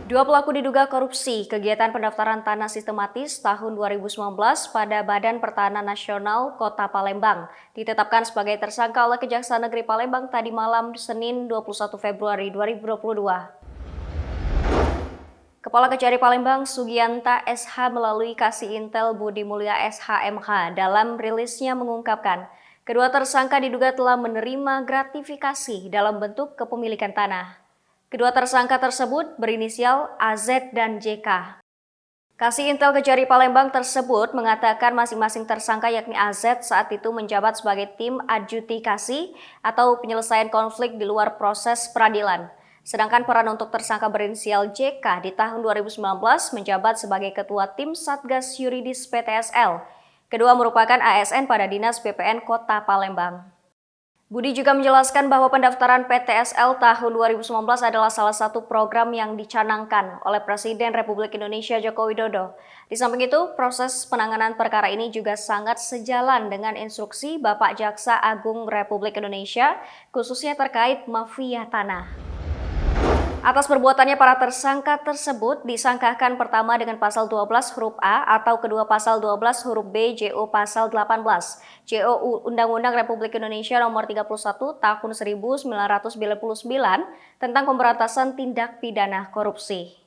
Dua pelaku diduga korupsi kegiatan pendaftaran tanah sistematis tahun 2019 pada Badan Pertanahan Nasional Kota Palembang ditetapkan sebagai tersangka oleh Kejaksaan Negeri Palembang tadi malam Senin 21 Februari 2022. Kepala Kejari Palembang Sugianta SH melalui Kasih Intel Budi Mulya SHMH dalam rilisnya mengungkapkan, kedua tersangka diduga telah menerima gratifikasi dalam bentuk kepemilikan tanah. Kedua tersangka tersebut berinisial AZ dan JK. Kasih Intel Kejari Palembang tersebut mengatakan masing-masing tersangka yakni AZ saat itu menjabat sebagai tim adjudikasi atau penyelesaian konflik di luar proses peradilan. Sedangkan peran untuk tersangka berinisial JK di tahun 2019 menjabat sebagai ketua tim Satgas Yuridis PTSL. Kedua merupakan ASN pada Dinas BPN Kota Palembang. Budi juga menjelaskan bahwa pendaftaran PTSL tahun 2019 adalah salah satu program yang dicanangkan oleh Presiden Republik Indonesia Joko Widodo. Di samping itu, proses penanganan perkara ini juga sangat sejalan dengan instruksi Bapak Jaksa Agung Republik Indonesia, khususnya terkait mafia tanah. Atas perbuatannya para tersangka tersebut disangkakan pertama dengan pasal 12 huruf A atau kedua pasal 12 huruf B JO pasal 18 JO Undang-Undang Republik Indonesia Nomor 31 Tahun 1999 tentang pemberantasan tindak pidana korupsi.